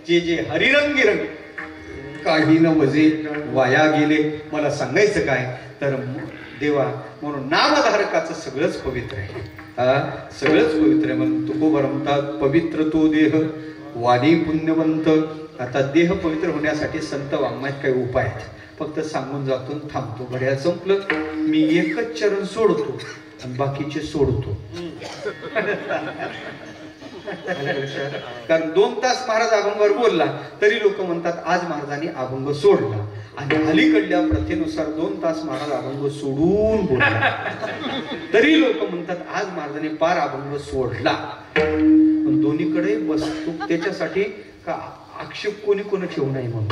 जे जे हरिरंगी रंग काही न वजे वाया गेले. मला सांगायचं काय तर देवा म्हणून नामधारकाचं सगळंच पवित्र आहे. सगळंच पवित्र आहे म्हणून तुकोबर म्हणतात पवित्र तो देह वाणी पुण्यवंत. आता देह पवित्र होण्यासाठी संत वाङ्मयात काही उपाय आहेत. फक्त सांगून जातो थांबतो. घड्याळ संपलं मी एकच चरण सोडतो आणि बाकीचे सोडतो. कारण 2 तास महाराज अभंगावर बोलला तरी लोक म्हणतात आज महाराजांनी अभंग सोडला. आणि अलीकडल्या प्रथेनुसार 2 तास महाराज अभंग सोडून बोलला तरी लोक म्हणतात आज महाराजांनी पार अभंग सोडला. पण दोन्हीकडे वस्तू त्याच्यासाठी का आक्षेप कोणी ठेवू नये म्हणून.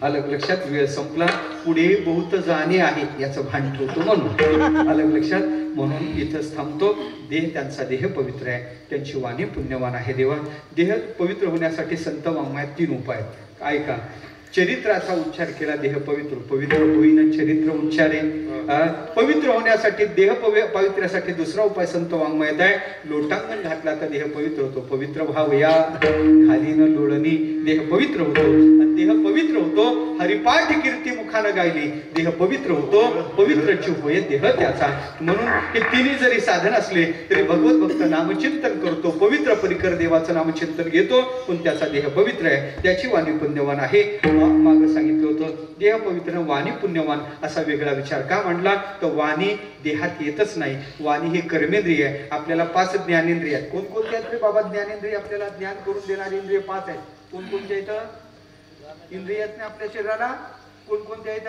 अलग लक्षात. वेळ संपला पुढे बहुत जाणे आहे याचं भान ठेवतो म्हणून. अलग लक्षात. म्हणून इथंच थांबतो. देह त्यांचा देह पवित्र आहे. त्यांची वाणी पुण्यवान आहे. देवा देह पवित्र होण्यासाठी संत वाङ्मयात 3 उपाय आहेत. ऐका. चरित्राचा उच्चार केला देह पवित्र पवित्र होईन चरित्र उच्चारे. पवित्र होण्यासाठी देह पवित्र्यासाठी दुसरा उपाय संत वाङ्मयात आहे. लोटांगण घातला तर देह पवित्र होतो. पवित्र भाव या खाली न लोळणी देह पवित्र होतो. देह पवित्र होतो. हरिपाठ कीर्ती मुखानं गायली देह पवित्र होतो. पवित्रची होय देह त्याचा. म्हणून हे तिन्ही जरी साधन असले तरी भगवत भक्त नामचिंतन करतो. पवित्र परिकर देवाचं नामचिंतन घेतो पण त्याचा देह पवित्र आहे. त्याची वाणी पुण्यवान आहे. मागं सांगितलं होतं देह पवित्र वाणी पुण्यवान असा वेगळा विचार का मांडला तर वाणी देहात येतच नाही. वाणी हे कर्मेंद्रिय आहे. आपल्याला 5 ज्ञानेंद्रिय आहेत. कोणकोणते आहेत रे बाबा ज्ञानेंद्रिय? आपल्याला ज्ञान करून देणारी इंद्रिय 5 आहेत. कोणकोणते आहेत इंद्रियात नाही आपल्या शरीराला? कोणकोणते आहेत?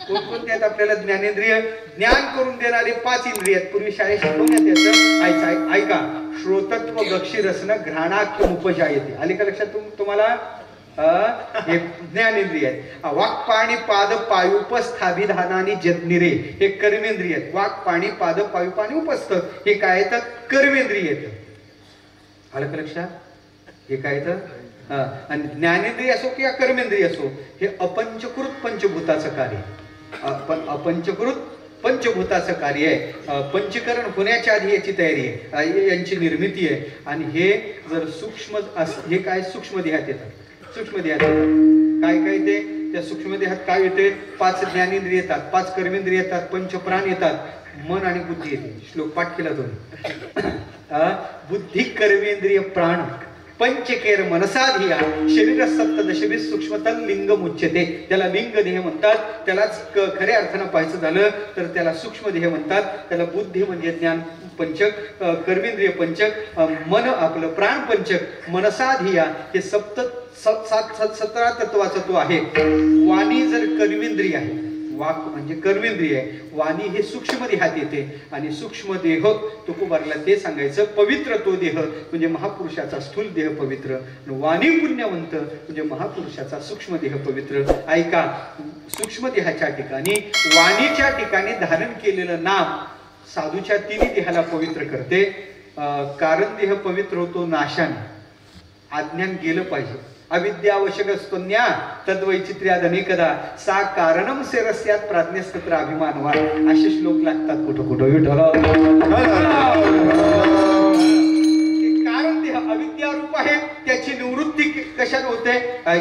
कोणकोणते आहेत आपल्याला ज्ञानेंद्रिय? ज्ञान करून देणारे 5 इंद्रिय आहेत. पूर्वी शाळेत शिकवण्यात यायचं. ऐका. श्रोतत्व गक्षी रसन घ्राणाख्य उपजायते. आले का लक्षात तुम्हाला? हे ज्ञानेंद्रिय आहेत. वाक पाणी पाद पायू उपस्थाभिधानानी जज्ञिरे हे कर्मेंद्रिय आहेत. वाक पाणी पाद पायू पाणी उपस्थ हे काय येतात? कर्मेंद्रिय येतं. आलं का लक्षात? हे काय येतं? आणि ज्ञानेंद्रिय असो किंवा कर्मेंद्रिय असो हे अपंचकृत पंचभूताचं कार्य. अपंचकृत पंचभूताचं कार्य आहे. पंचीकरण होण्याच्या आधी याची तयारी आहे. यांची निर्मिती आहे. आणि हे जर सूक्ष्म हे काय सूक्ष्म देहात येतात. सूक्ष्म देहात येतात. काय काय ते त्या सूक्ष्म देहात काय येते? 5 ज्ञानेंद्रिय येतात. 5 कर्मेंद्रिय येतात. पंचप्राण येतात. मन आणि बुद्धी येते. श्लोक पाठ केला तुम्ही. बुद्धी कर्मेंद्रिय प्राण पंचकेर मनसाधिया शरीर सप्तदशवीस सूक्ष्मतम लिंग मुच्यते. त्याला लिंग देह म्हणतात. त्यालाच खऱ्या अर्थानं पाहायचं झालं तर त्याला सूक्ष्म देह म्हणतात. त्याला बुद्धी म्हणजे ज्ञान पंचक, कर्मेंद्रिय पंचक, मन आपलं प्राण पंचक, मनसाधिया हे 17 तत्वाचा तो आहे. वाणी जर कर्मेंद्रिय आहे. वाक म्हणजे कर्मेंद्रिय आहे. वाणी हे सूक्ष्म देहात येते आणि सूक्ष्म देह तुकोबारला ते सांगायचं पवित्र तो देह म्हणजे महापुरुषाचा स्थूल देह पवित्र. वाणी पुण्यवंत म्हणजे महापुरुषाचा सूक्ष्म देह पवित्र. ऐका. सूक्ष्म देहाच्या ठिकाणी वाणीच्या ठिकाणी धारण केलेलं नाम साधूच्या 3 देहाला पवित्र करते. कारण देह पवित्र होतो नाशाने. अज्ञान गेलं पाहिजे. अविद्यावशक स्तोन्या तद्वैचित्र्याद अनेकदा सा कारणम सेरस्यात प्राज्ञस्तत्र अभिमानवान असे श्लोक लागतात कुठं कुठं. कारण देह अविद्यारूप आहे. त्याची निवृत्ती कशाने होते?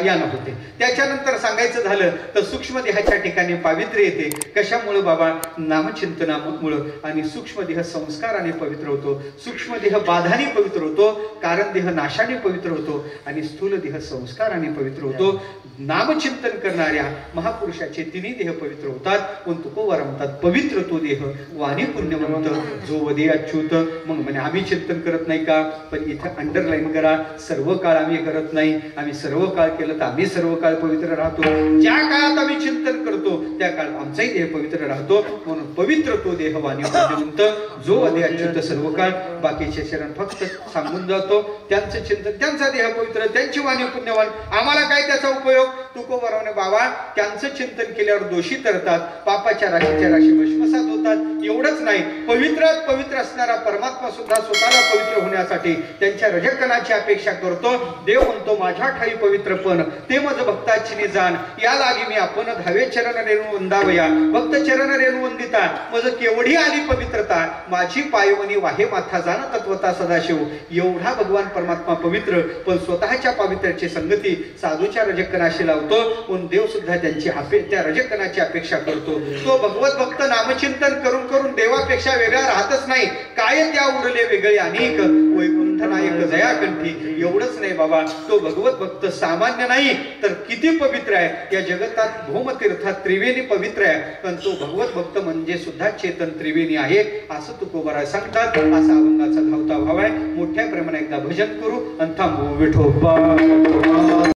यानं होते. त्याच्यानंतर सांगायचं झालं तर सूक्ष्म देहाच्या ठिकाणी पावित्र्य येते. कशामुळे बाबा? नामचिंतनामुळे. आणि सूक्ष्म देह संस्काराने पवित्र होतो. सूक्ष्म देह बाधाने पवित्र होतो. कारण देह नाशाने पवित्र होतो. आणि स्थूल देह संस्काराने पवित्र होतो. नामचिंतन करणाऱ्या महापुरुषाचे 3 देह पवित्र होतात. पण तुकोबार म्हणतात पवित्र तो देह वाणी पुण्यवंत जो वदे अच्युत. मग म्हणे आम्ही चिंतन करत नाही का? पण इथं अंडरलाईन करा. सर्व काळ आम्ही करत नाही. आम्ही सर्व काळ केलं तर आम्ही सर्व काळ पवित्र राहतो. ज्या काळात आम्ही चिंतन करतो त्या काळात आमचाही देह पवित्र राहतो. म्हणून पवित्र तो देह वाणीवंत जो अध्याचित सर्व काळ. बाकीचे शरण फक्त सांगून जातो त्यांचं चिंतन, त्यांचा देह पवित्र, त्यांची वाणी पुण्यवान. आम्हाला काय त्याचा उपयोग? तुकोबरावने बाबा त्यांचं चिंतन केल्यावर दोषी ठरतात, पापाच्या राशीच्या राशी भस्मसात होतात. एवढंच नाही, पवित्र असणारा परमात्मा सुद्धा स्वतःला पवित्र होण्यासाठी त्यांच्या रजकणाची अपेक्षा करतो. देव म्हणतो माझ्या ठाई पवित्रपण ते मज भक्ताची जाण. या लागी मी आपण धावे चरण रेणू वंदावया. भक्त चरण रेणू वंदिता मज केवढी आली पवित्रता. माझी पायवनी वाहे माथा जाण तत्वता सदाशिव. एवढा भगवान परमात्मा पवित्र, पण स्वतःच्या पवित्राची संगती साधूच्या रजकणाशी लावतो. म्हणून देव सुद्धा त्यांची त्या रजकणाची अपेक्षा करतो. तो भगवत भक्त नामचिंतन करून करून देवापेक्षा वेगळा राहतच नाही. काय त्या उरले वेगळे अनेक वैकुंठ नायक जयाकंठी. एवढंच नाही बाबा, तो भगवत भक्त सामान्य नाही तर किती पवित्र आहे. या जगतात भौमतीर्थात त्रिवेणी पवित्र आहे, पण तो भगवत भक्त म्हणजे सुद्धा चेतन त्रिवेणी आहे असं तुकोबरा सांगतात. असा अभंगाचा धावता भाव आहे. मोठ्या प्रमाणात एकदा भजन करू आणि थांबू. विठोबा